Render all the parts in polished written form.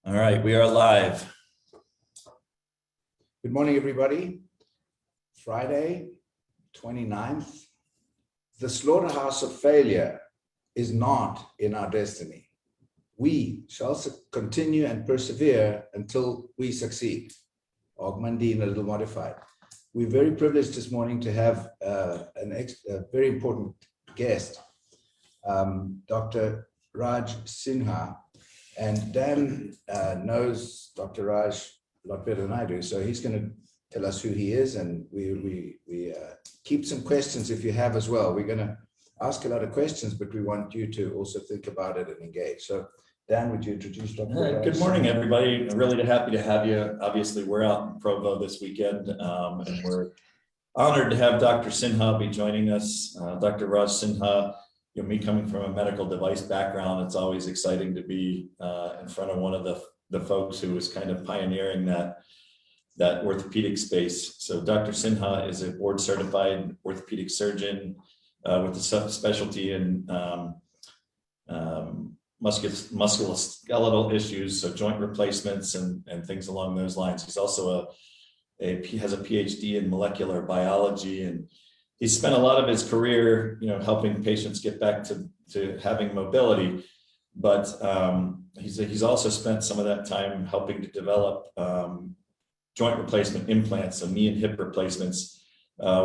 All right, we are live. Good morning, everybody. Friday, 29th. The slaughterhouse of failure is not in our destiny. We shall continue and persevere until we succeed. Augmundine, a little modified. We're very privileged this morning to have a very important guest, Dr. Raj Sinha. And Dan knows Dr. Raj a lot better than I do, so he's going to tell us who he is, and we keep some questions if you have as well. We're going to ask a lot of questions, but we want you to also think about it and engage. So Dan, would you introduce Dr. Raj? Good morning, everybody. Really happy to have you. Obviously, we're out in Provo this weekend, and we're honored to have Dr. Sinha be joining us. Dr. Raj Sinha, me coming from a medical device background, it's always exciting to be in front of one of the folks who is kind of pioneering that orthopedic space. So Dr. Sinha is a board certified orthopedic surgeon with a specialty in musculoskeletal issues, so joint replacements and things along those lines. He's also he has a PhD in molecular biology, and he's spent a lot of his career, helping patients get back to having mobility, but he's also spent some of that time helping to develop joint replacement implants, so knee and hip replacements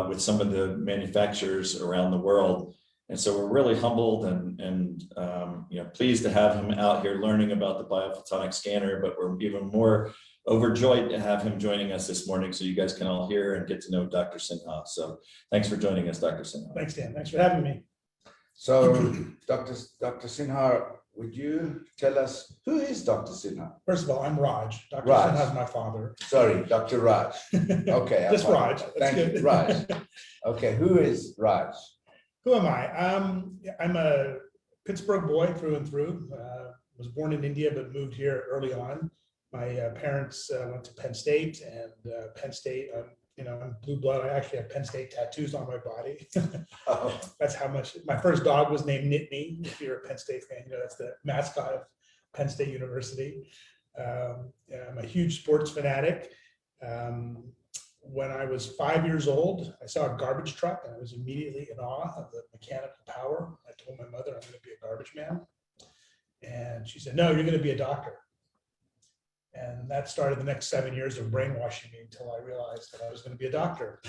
with some of the manufacturers around the world. And so we're really humbled and pleased to have him out here learning about the biophotonic scanner, but we're even more overjoyed to have him joining us this morning so you guys can all hear and get to know Dr. Sinha. So thanks for joining us, Dr. Sinha. Thanks, Dan. Thanks for having me. So Dr. Sinha, would you tell us, who is Dr. Sinha? First of all, I'm Raj. Dr. Raj. Sinha is my father. Sorry, Dr. Raj. Okay. Just Raj. Thank you, Raj. Okay, who is Raj? Who am I? I'm a Pittsburgh boy through and through. Was born in India, but moved here early on. My parents went to Penn State, and Penn State, I'm blue blood. I actually have Penn State tattoos on my body. Oh. That's how much. My first dog was named Nittany. If you're a Penn State fan, that's the mascot of Penn State University. I'm a huge sports fanatic. When I was 5 years old, I saw a garbage truck, and I was immediately in awe of the mechanical power. I told my mother I'm going to be a garbage man, and she said, "No, you're going to be a doctor." And that started the next 7 years of brainwashing me until I realized that I was going to be a doctor,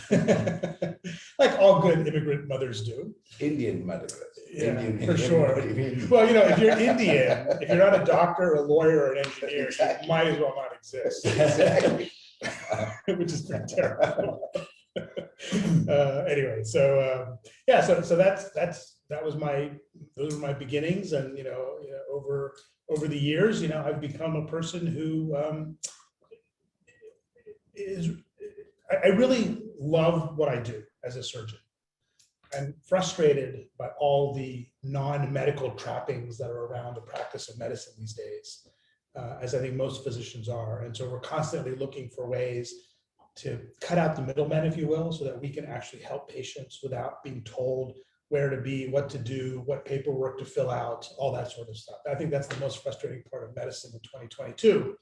like all good immigrant mothers do. Indian mother. Yeah, Indian, for sure. Well, if you're Indian, if you're not a doctor, a lawyer, or an engineer, Exactly. you might as well not exist. Exactly. Which is pretty terrible. Anyway, so those were my beginnings, and over the years, I've become a person who I really love what I do as a surgeon. I'm frustrated by all the non-medical trappings that are around the practice of medicine these days, as I think most physicians are. And so we're constantly looking for ways to cut out the middlemen, if you will, so that we can actually help patients without being told where to be, what to do, what paperwork to fill out, all that sort of stuff. I think that's the most frustrating part of medicine in 2022.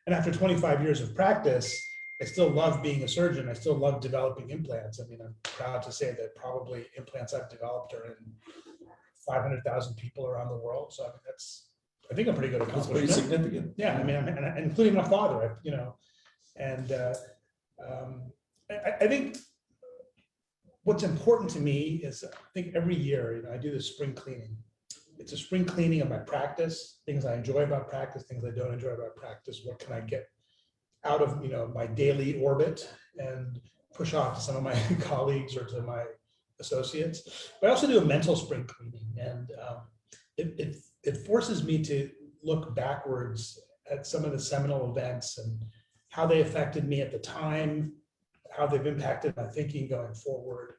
And after 25 years of practice, I still love being a surgeon. I still love developing implants. I mean, I'm proud to say that probably implants I've developed are in 500,000 people around the world. So I mean, I think a pretty good accomplishment. That's pretty significant. Yeah, I mean, and including my father, and I think what's important to me is, I think every year, I do the spring cleaning. It's a spring cleaning of my practice, things I enjoy about practice, things I don't enjoy about practice. What can I get out of my daily orbit and push off to some of my colleagues or to my associates? But I also do a mental spring cleaning, and it forces me to look backwards at some of the seminal events and how they affected me at the time, how they've impacted my thinking going forward,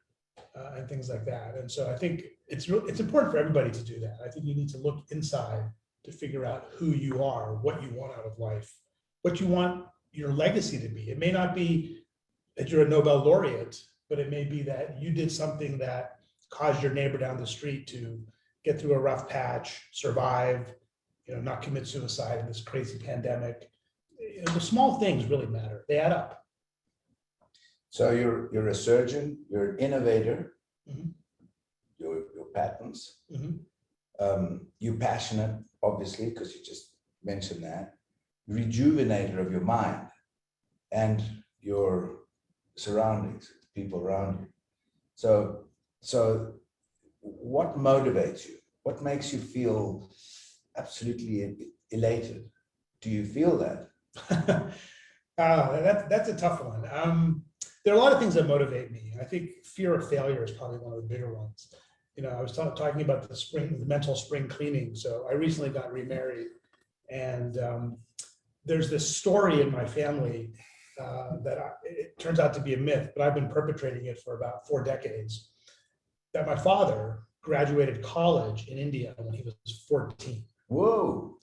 and things like that. And so I think it's important for everybody to do that. I think you need to look inside to figure out who you are, what you want out of life, what you want your legacy to be. It may not be that you're a Nobel laureate, but it may be that you did something that caused your neighbor down the street to get through a rough patch, survive, not commit suicide in this crazy pandemic. The small things really matter. They add up. So you're a surgeon, you're an innovator, Mhm. your patents. Mhm. You're passionate, obviously, because you just mentioned that. Rejuvenator of your mind and your surroundings, people around you. So what motivates you? What makes you feel absolutely elated? Do you feel that? That's a tough one. There are a lot of things that motivate me. I think fear of failure is probably one of the bigger ones. I was talking about the mental spring cleaning. So I recently got remarried, and there's this story in my family it turns out to be a myth, but I've been perpetrating it for about 4 decades. That my father graduated college in India when he was 14. Whoa.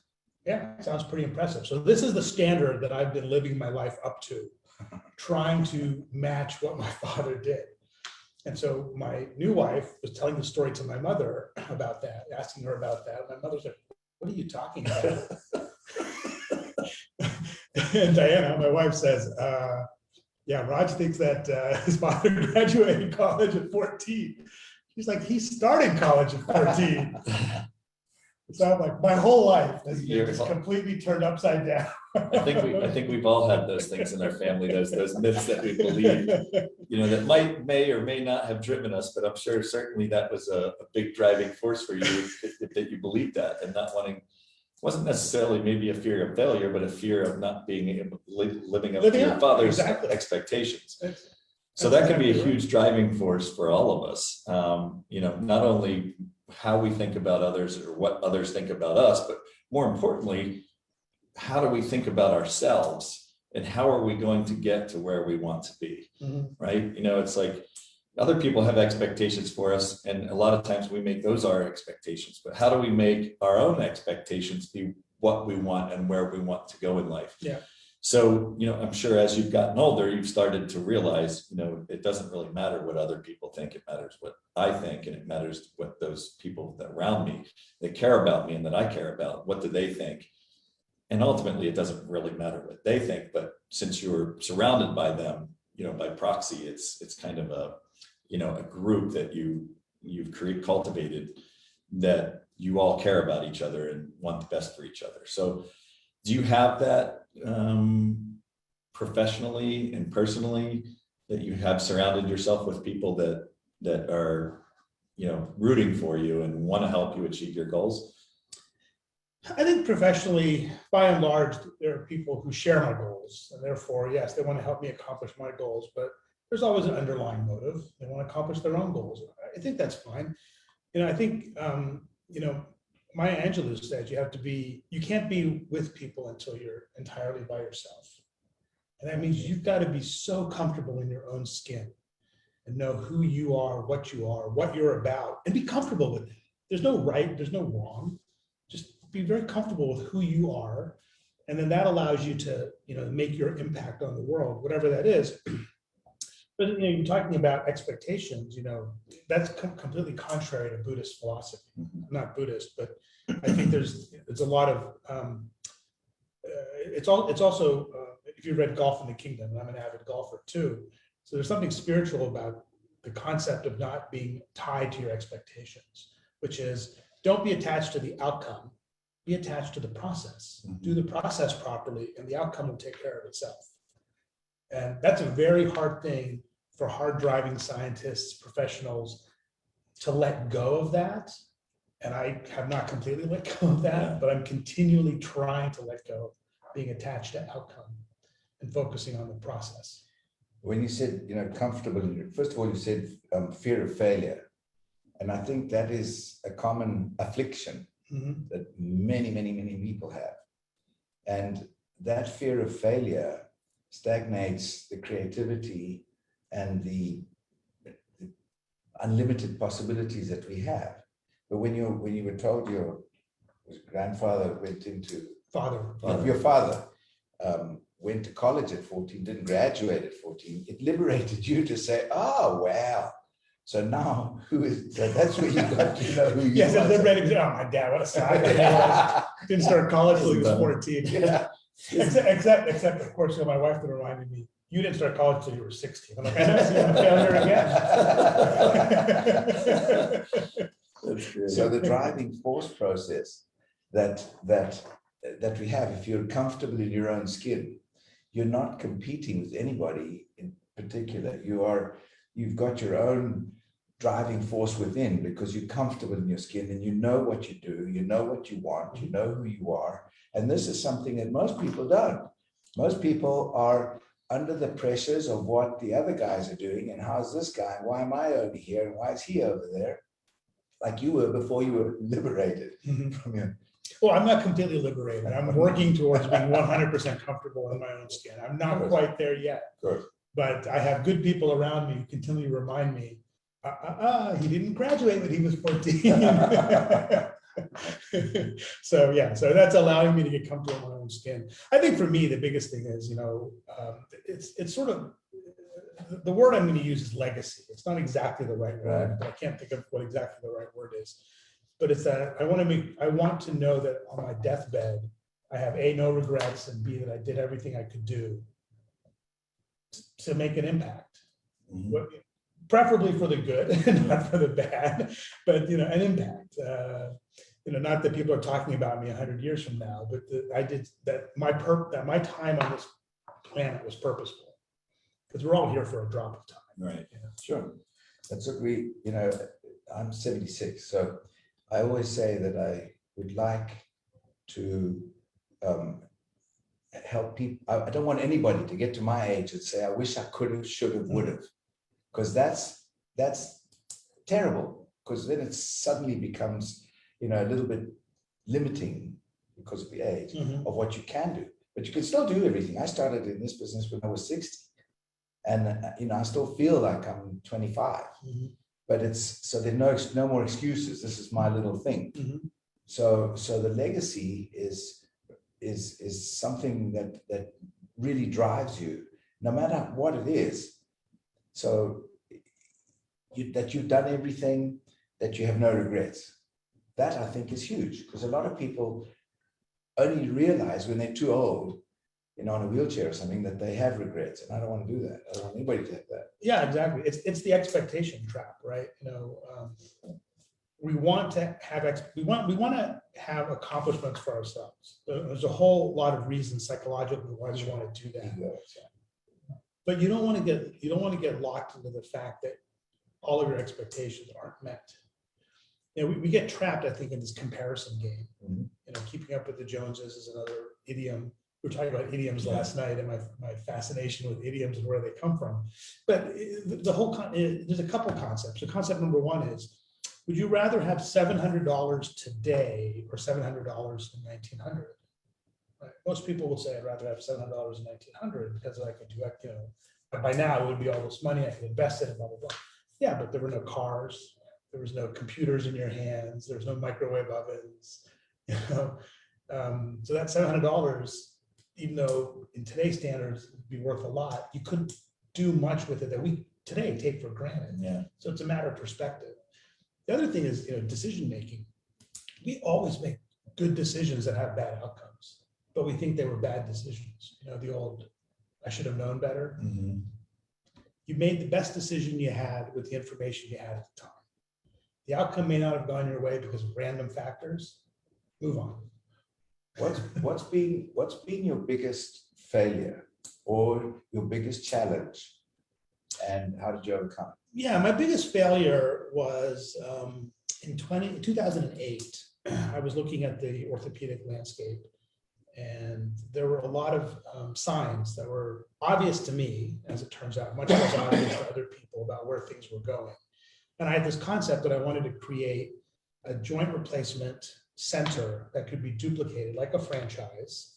Yeah, sounds pretty impressive. So this is the standard that I've been living my life up to, trying to match what my father did. And so my new wife was telling the story to my mother about that, asking her about that. My mother said, "What are you talking about?" And Diana, my wife, says, yeah, Raj thinks that his father graduated college at 14. He's like, he started college at 14. So I'm like, my whole life has been just completely turned upside down. I think we've all had those things in our family, those myths that we believe, that may or may not have driven us, but I'm sure certainly that was a big driving force for you that you believed that, and not wanting, wasn't necessarily maybe a fear of failure, but a fear of not being able living up to your father's expectations. So that can be a huge driving force for all of us. Not only how we think about others or what others think about us, but more importantly, how do we think about ourselves and how are we going to get to where we want to be, right? It's like other people have expectations for us, and a lot of times we make those our expectations, but how do we make our own expectations be what we want and where we want to go in life? Yeah. So, I'm sure as you've gotten older, you've started to realize, it doesn't really matter what other people think. It matters what I think, and it matters what those people that around me, that care about me and that I care about, what do they think? And ultimately, it doesn't really matter what they think, but since you're surrounded by them, by proxy, it's kind of a group that you've cultivated, that you all care about each other and want the best for each other. So do you have that professionally and personally, that you have surrounded yourself with people that are rooting for you and want to help you achieve your goals? I think professionally, by and large, there are people who share my goals, and therefore, yes, they want to help me accomplish my goals, but there's always an underlying motive. They want to accomplish their own goals. I think that's fine. I think Maya Angelou said you can't be with people until you're entirely by yourself. And that means you've got to be so comfortable in your own skin and know who you are, what you're about, and be comfortable with it. There's no right, there's no wrong. Just be very comfortable with who you are. And then that allows you to, make your impact on the world, whatever that is. But you're talking about expectations, that's completely contrary to Buddhist philosophy. I'm not Buddhist, but I think there's a lot of, it's also, if you read Golf in the Kingdom, and I'm an avid golfer too, so there's something spiritual about the concept of not being tied to your expectations, which is don't be attached to the outcome, be attached to the process. Do the process properly and the outcome will take care of itself. And that's a very hard thing for hard driving scientists, professionals to let go of that. And I have not completely let go of that, but I'm continually trying to let go, being attached to outcome and focusing on the process. When you said, comfortable, first of all, you said fear of failure. And I think that is a common affliction that many, many, many people have. And that fear of failure stagnates the creativity and the unlimited possibilities that we have. But when you were told your grandfather went into your father went to college at 14, didn't graduate at 14, it liberated you to say, oh, wow. So now, so that's where you got to know who you Yes, are. they're ready. Oh, my dad, what a side. Didn't start college till he was 14. Yeah. Except, of course, my wife would reminded me, you didn't start college till you were 16. I'm like, I never seen a failure again. That's great. So the driving force process that we have, if you're comfortable in your own skin, you're not competing with anybody in particular. You've got your own driving force within because you're comfortable in your skin and you know what you do, you know what you want, you know who you are. And this is something that most people don't. Most people are under the pressures of what the other guys are doing and how's this guy, why am I over here and why is he over there? Like you were before you were liberated from your. Well, I'm not completely liberated. I'm working towards being 100% comfortable in my own skin. I'm not quite there yet. Good. But I have good people around me who continually remind me, he didn't graduate when he was 14. So yeah, so that's allowing me to get comfortable in my own skin. I think for me, the biggest thing is, it's sort of, the word I'm going to use is legacy. It's not exactly the right word, but I can't think of what exactly the right word is. But it's that I want to know that on my deathbed, I have A, no regrets, and B, that I did everything I could do to make an impact. Preferably for the good and not for the bad, but an impact. Not that people are talking about me 100 years from now, but I did that. My time on this planet was purposeful because we're all here for a drop of time. Right. Sure. That's what I'm 76, so I always say that I would like to help people. I don't want anybody to get to my age and say, I wish I could have, should have, would have. Because that's terrible, because then it suddenly becomes a little bit limiting because of the age of what you can do, but you can still do everything. I started in this business when I was 60 and I still feel like I'm 25, but so there's no more excuses. This is my little thing. So the legacy is something that really drives you no matter what it is. So that you've done everything, that you have no regrets. That I think is huge, because a lot of people only realize when they're too old, on a wheelchair or something, that they have regrets. And I don't want to do that. I don't want anybody to have that. Yeah, exactly. It's the expectation trap, right? We want to have accomplishments for ourselves. There's a whole lot of reasons psychologically why we want to do that. But you don't want to get locked into the fact that all of your expectations aren't met. We get trapped, I think, in this comparison game. Keeping up with the Joneses is another idiom. We were talking about idioms last night, and my fascination with idioms and where they come from. But there's a couple concepts. So concept number one is, would you rather have $700 today or $700 in 1900? Right. Most people will say, I'd rather have $700 in 1900 because I could do it, by now it would be all this money I could invest in, blah, blah, blah. Yeah, but there were no cars. There was no computers in your hands. There's no microwave ovens. So that $700, even though in today's standards would be worth a lot, you couldn't do much with it that we today take for granted. Yeah. So it's a matter of perspective. The other thing is, decision making. We always make good decisions that have bad outcomes, but we think they were bad decisions. The old, I should have known better. You made the best decision you had with the information you had at the time. The outcome may not have gone your way because of random factors. Move on. What's been your biggest failure or your biggest challenge, and how did you overcome it? Yeah, my biggest failure was in 2008. I was looking at the orthopedic landscape, and there were a lot of signs that were obvious to me, as it turns out, much less obvious to other people about where things were going. And I had this concept that I wanted to create a joint replacement center that could be duplicated like a franchise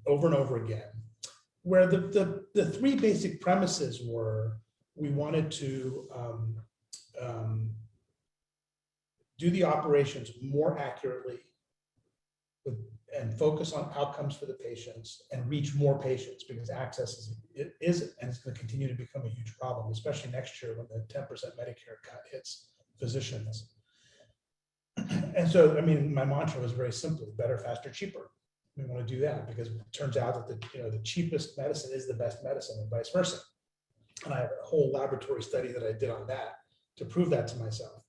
over and over again, where the three basic premises were: we wanted to do the operations more accurately and focus on outcomes for the patients and reach more patients, because access is and it's going to continue to become a huge problem, especially next year when the 10% Medicare cut hits physicians. And so, I mean, my mantra was very simple: better, faster, cheaper. We want to do that because it turns out that the cheapest medicine is the best medicine, and vice versa. And I have a whole laboratory study that I did on that to prove that to myself.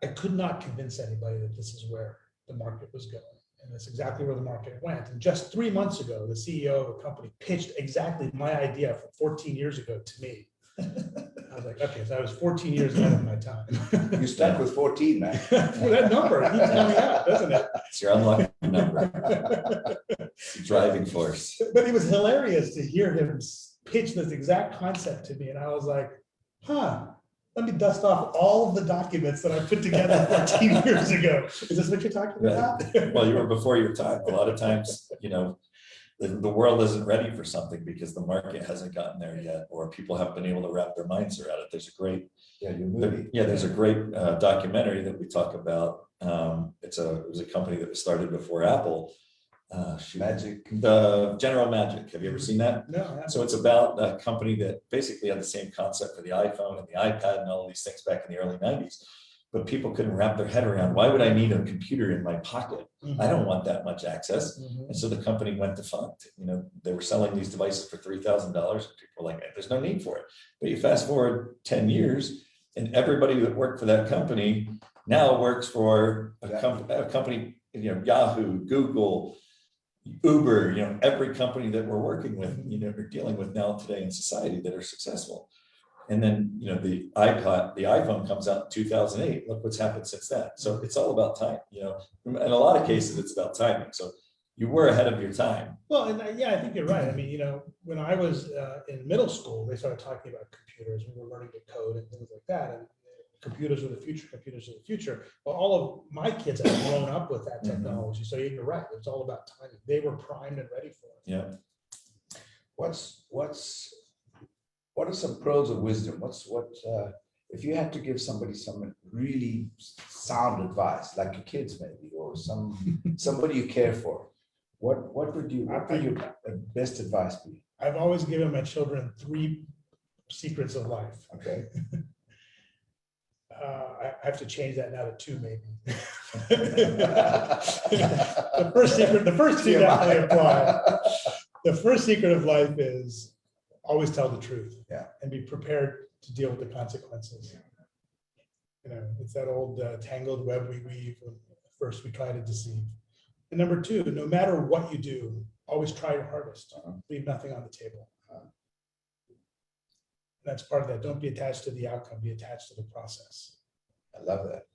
I could not convince anybody that this is where the market was going. And that's exactly where the market went. And just 3 months ago, the CEO of a company pitched exactly my idea from 14 years ago to me. I was like, okay, so I was 14 years ahead of my time. You stuck with 14, man. Well, that number keeps coming out, doesn't it? It's your unlucky number. It's a driving force. But it was hilarious to hear him pitch this exact concept to me. And I was like, let me dust off all of the documents that I put together 14 years ago. Is this what you're talking about? Well, you were before your time. A lot of times, the world isn't ready for something because the market hasn't gotten there yet, or people haven't been able to wrap their minds around it. There's a great, there's a great documentary that we talk about. It was a company that was started before Apple. The General Magic. Have you ever seen that? No. So it's about a company that basically had the same concept for the iPhone and the iPad and all these things back in the early 90s. But people couldn't wrap their head around, why would I need a computer in my pocket? I don't want that much access. And so the company went defunct. They were selling these devices for $3,000. And people were like, there's no need for it. But you fast forward 10 years, and everybody that worked for that company now works for a company, Yahoo, Google, Uber, every company that we're working with, we're dealing with now today in society that are successful. And then, the iPhone comes out in 2008. Look what's happened since then. So it's all about time, in a lot of cases, it's about timing. So you were ahead of your time. Well, and I think you're right. I mean, when I was in middle school, they started talking about computers. We were learning to code and things like that. And computers are the future, computers are the future. Well, all of my kids have grown up with that technology. So you're right. It's all about timing. They were primed and ready for it. Yeah. What are some pearls of wisdom? If you had to give somebody some really sound advice, like your kids maybe, or somebody you care for, what would your best advice be? I've always given my children 3 secrets of life. Okay. I have to change that now to 2, maybe. The first two definitely apply. The first secret of life is always tell the truth. Yeah. And be prepared to deal with the consequences. It's that old tangled web we weave when first we try to deceive. And number 2, no matter what you do, always try your hardest. Leave nothing on the table. That's part of that. Don't be attached to the outcome, be attached to the process. I love that.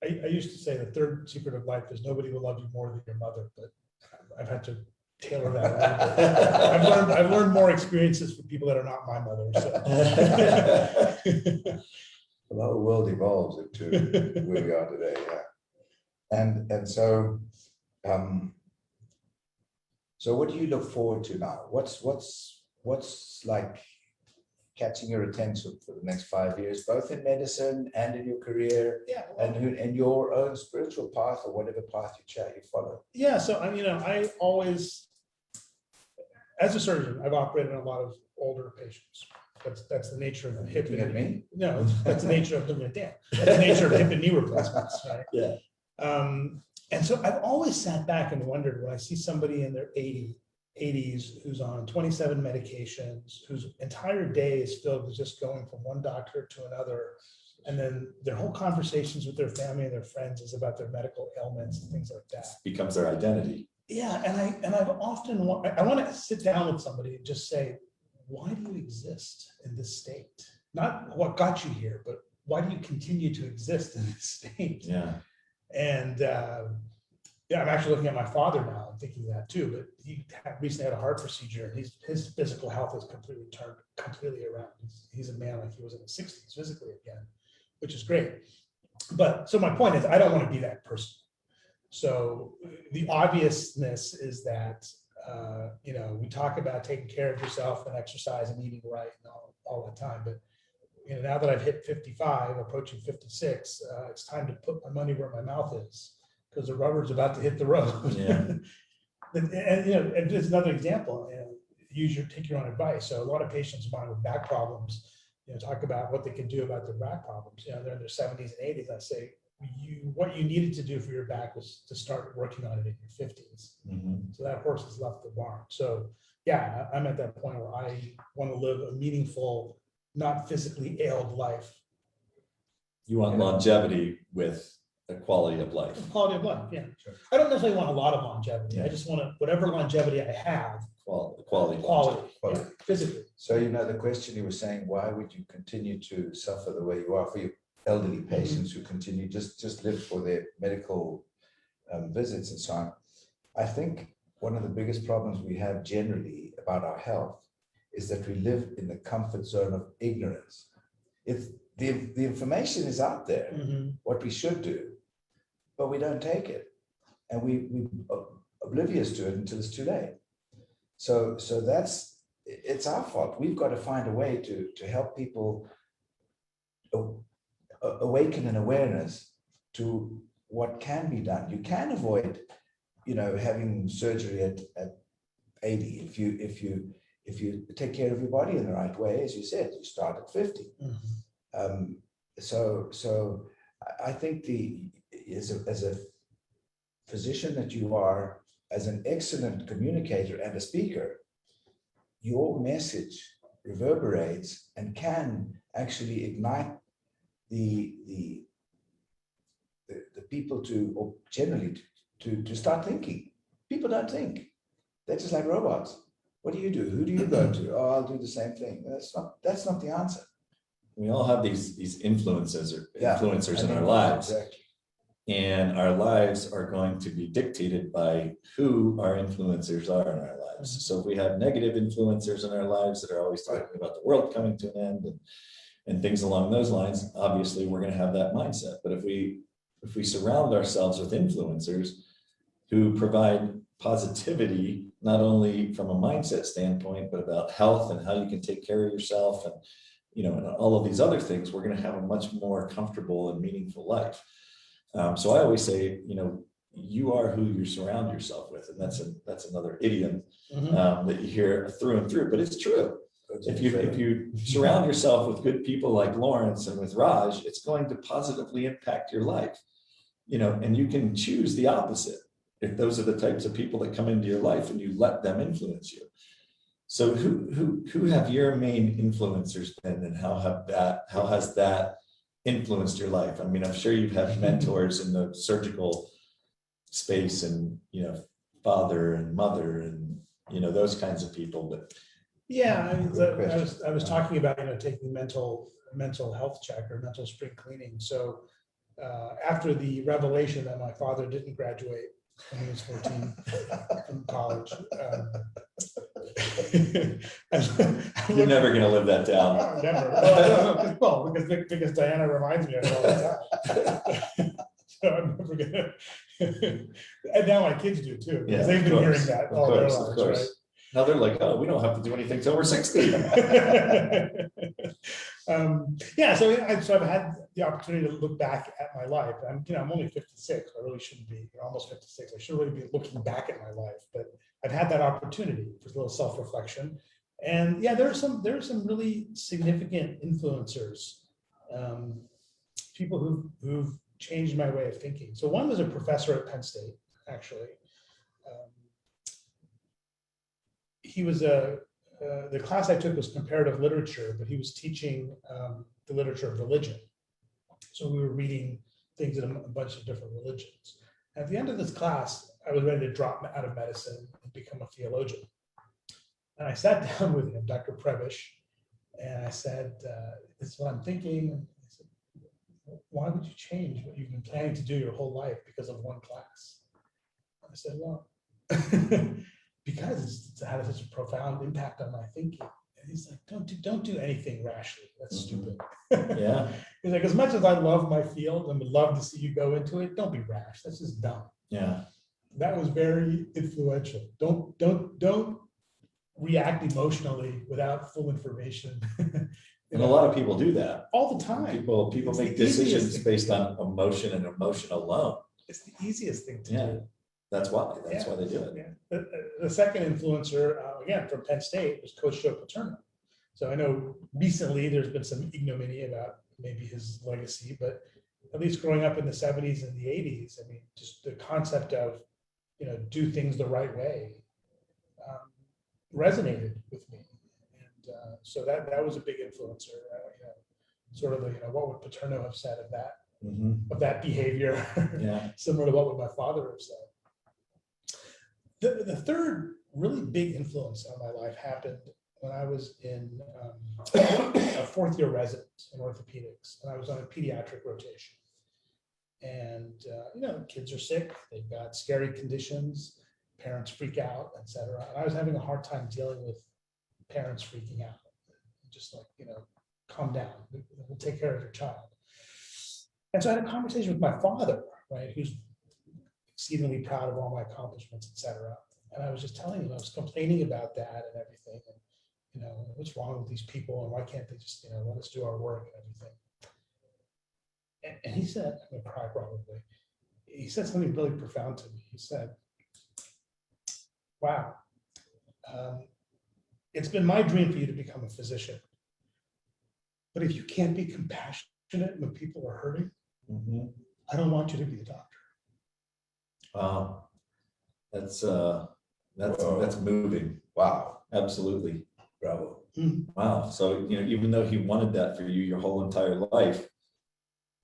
I used to say the 3rd secret of life is nobody will love you more than your mother, but I've had to tailor that a little bit. I've learned more experiences from people that are not my mother. So. The whole world evolves into where we are today. Yeah. And so what do you look forward to now? What's like catching your attention for the next 5 years, both in medicine and in your career, and your own spiritual path, or whatever path you follow? Yeah, so I always, as a surgeon, I've operated on a lot of older patients. That's the nature of the hip and knee. No, that's the nature of That's the nature of hip and knee replacements, right? Yeah. And so I've always sat back and wondered, when I see somebody in their 80s who's on 27 medications, whose entire day is filled with just going from one doctor to another, and then their whole conversations with their family and their friends is about their medical ailments and things like that. It becomes their identity. Yeah, and I've often I want to sit down with somebody and just say, why do you exist in this state? Not what got you here, but why do you continue to exist in this state? Yeah. And I'm actually looking at my father now and thinking that too, but he recently had a heart procedure, and his physical health has turned completely around. He's a man like he was in his 60s physically again, which is great. But so my point is, I don't want to be that person. So the obviousness is that, we talk about taking care of yourself and exercise and eating right and all the time. But now that I've hit 55, approaching 56, it's time to put my money where my mouth is, because the rubber's about to hit the road. Yeah. And just another example, take your own advice. So a lot of patients of mine with back problems, talk about what they can do about their back problems. They're in their 70s and 80s. I say, what you needed to do for your back was to start working on it in your 50s. So that horse has left the barn. So yeah, I'm at that point where I want to live a meaningful, not physically ailed life. You want longevity with a quality of life. Quality of life, yeah. Sure. I don't necessarily want a lot of longevity. Yeah. I just want whatever longevity I have. Quality. Yeah, physically. So, the question he was saying, why would you continue to suffer the way you are for your elderly patients who continue just live for their medical visits and so on? I think one of the biggest problems we have generally about our health is that we live in the comfort zone of ignorance. It's the information is out there, what we should do, but we don't take it, and we oblivious to it until it's too late. So it's our fault. We've got to find a way to help people awaken an awareness to what can be done. You can avoid, having surgery at 80 if you take care of your body in the right way. As you said, you start at 50. So I think as a physician that you are, as an excellent communicator and a speaker, your message reverberates and can actually ignite the people or generally to start thinking. People don't think. They're just like robots. What do you do? Who do you go to? Oh, I'll do the same thing. That's not the answer. We all have these influences or influencers in our lives. Exactly. And our lives are going to be dictated by who our influencers are in our lives. So if we have negative influencers in our lives that are always talking about the world coming to an end and things along those lines, obviously we're going to have that mindset. But if we surround ourselves with influencers who provide positivity, not only from a mindset standpoint, but about health and how you can take care of yourself and and all of these other things, we're going to have a much more comfortable and meaningful life. So I always say, you are who you surround yourself with, and that's another idiom that you hear through and through, but it's true. If you surround yourself with good people like Lawrence and with Raj, it's going to positively impact your life, and you can choose the opposite if those are the types of people that come into your life and you let them influence you. So who have your main influencers been, and how has that influenced your life? I mean, I'm sure you've had mentors in the surgical space and, father and mother and, those kinds of people, but. Yeah, I was talking about, taking mental health check or mental spring cleaning. So after the revelation that my father didn't graduate when he was 14 from college, you're never going to live that down. Never. Well, because Diana reminds me of it all the time. So I'm never gonna. And now my kids do too, because they've been hearing that all their lives, right? Now they're like, oh, we don't have to do anything till we're 60. Yeah, so I've had the opportunity to look back at my life. I'm only 56. I really shouldn't be. Almost 56. I should really be looking back at my life, but I've had that opportunity for a little self-reflection. And yeah, there are some really significant influencers, people who've changed my way of thinking. So one was a professor at Penn State, actually. He was the class I took was comparative literature, but he was teaching the literature of religion. So we were reading things in a bunch of different religions. At the end of this class, I was ready to drop out of medicine and become a theologian. And I sat down with him, Dr. Prebish, and I said, this is what I'm thinking. And I said, why would you change what you've been planning to do your whole life because of one class? And I said, well, because it's had such a profound impact on my thinking. And he's like, don't do anything rashly. That's stupid. Yeah. He's like, as much as I love my field and would love to see you go into it, don't be rash. That's just dumb. Yeah. That was very influential. Don't react emotionally without full information. And a lot of people do that all the time. People make decisions based on emotion and emotion alone. It's the easiest thing to do. That's why they do it. Yeah. The second influencer, again, from Penn State was Coach Joe Paterno. So I know recently there's been some ignominy about maybe his legacy, but at least growing up in the 70s and the 80s, I mean, just the concept of, do things the right way resonated with me. And so that was a big influencer, sort of, what would Paterno have said of that, of that behavior, Yeah. similar to what would my father have said. The third really big influence on my life happened when I was in a fourth year resident in orthopedics, and I was on a pediatric rotation. And, kids are sick, they've got scary conditions, parents freak out, et cetera. And I was having a hard time dealing with parents freaking out. Just like, calm down, we'll take care of your child. And so I had a conversation with my father, right, who's exceedingly proud of all my accomplishments, et cetera. And I was just telling him, I was complaining about that and everything. And, what's wrong with these people and why can't they just, let us do our work and everything. And he said, I'm gonna cry probably. He said something really profound to me. He said, wow, it's been my dream for you to become a physician. But if you can't be compassionate when people are hurting, I don't want you to be a doctor. Wow. That's moving. Wow. Absolutely. Bravo. Wow. So, even though he wanted that for you your whole entire life,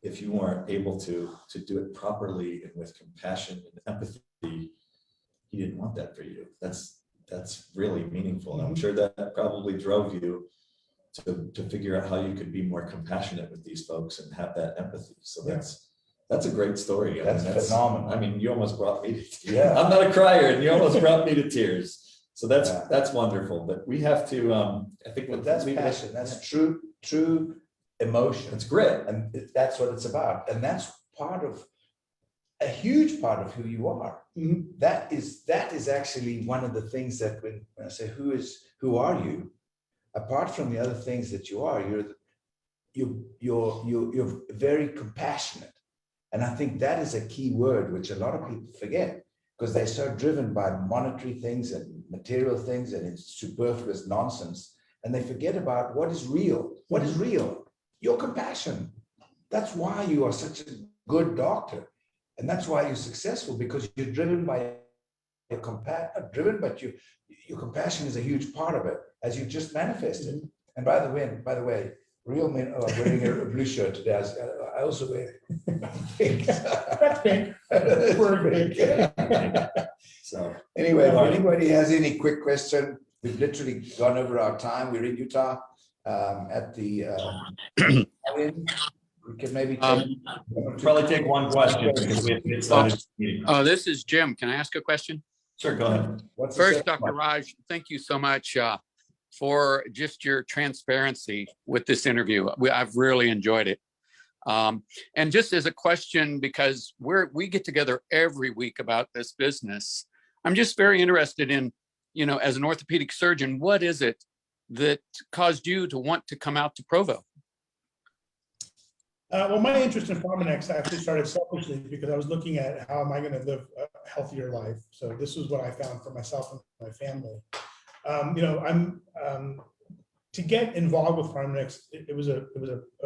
if you weren't able to do it properly and with compassion and empathy, he didn't want that for you. That's really meaningful. And I'm sure that probably drove you to figure out how you could be more compassionate with these folks and have that empathy. So that's a great story. That's phenomenal. I mean, you almost brought me to tears. Yeah. I'm not a crier, and you almost brought me to tears. So that's wonderful. But we have to, I think that's passion. That's true emotion. It's grit. And that's what it's about. And that's a huge part of who you are. That is actually one of the things that when I say who are you, apart from the other things that you are, you're very compassionate. And I think that is a key word, which a lot of people forget because they're so driven by monetary things and material things and it's superfluous nonsense. And they forget about what is real. What is real? Your compassion. That's why you are such a good doctor. And that's why you're successful, because you're driven by your compassion, but your compassion is a huge part of it, as you just manifested. And by the way, real men are wearing a blue shirt today. I also wear pink. That's pink. We're pink. So anyway, if anybody has any quick question, we've literally gone over our time. We're in Utah at the we can maybe probably take one question because we have to get started. This is Jim. Can I ask a question? Sure, go ahead. First, Dr. Raj, thank you so much for just your transparency with this interview. I've really enjoyed it. And just as a question, because we get together every week about this business, I'm just very interested in, as an orthopedic surgeon, what is it that caused you to want to come out to Provo? Well, my interest in Pharmanex actually started selfishly because I was looking at how am I going to live a healthier life. So this was what I found for myself and my family. To get involved with Pharmanex, it was a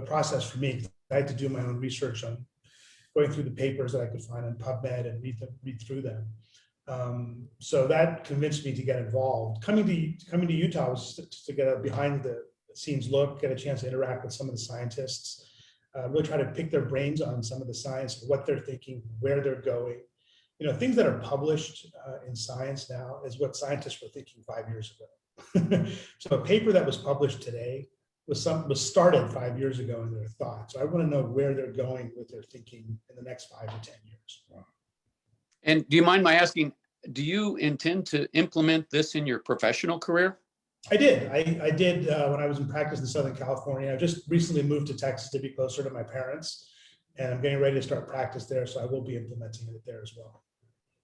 process for me. I had to do my own research on going through the papers that I could find on PubMed and read through them. So that convinced me to get involved. Coming to Utah was just to get a behind the scenes look, get a chance to interact with some of the scientists. Really try to pick their brains on some of the science, what they're thinking, where they're going. Things that are published in science now is what scientists were thinking 5 years ago. So a paper that was published today was started 5 years ago in their thoughts. So I want to know where they're going with their thinking in the next 5 to 10 years. And do you mind my asking, do you intend to implement this in your professional career? I did. I did when I was in practice in Southern California. I just recently moved to Texas to be closer to my parents, and I'm getting ready to start practice there. So I will be implementing it there as well.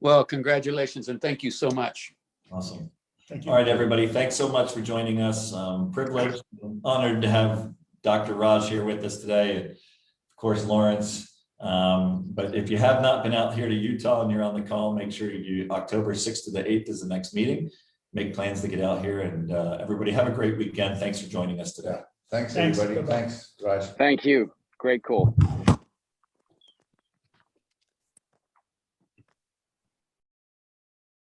Well, congratulations and thank you so much. Awesome. Thank you. All right, everybody. Thanks so much for joining us. Privileged, honored to have Dr. Raj here with us today. Of course, Lawrence. But if you have not been out here to Utah and you're on the call, make sure you October 6th to the 8th is the next meeting. Make plans to get out here, and everybody have a great weekend. Thanks for joining us today. Thanks, Thanks. everybody. Bye-bye. Thanks, Raj. Thank you. Great call.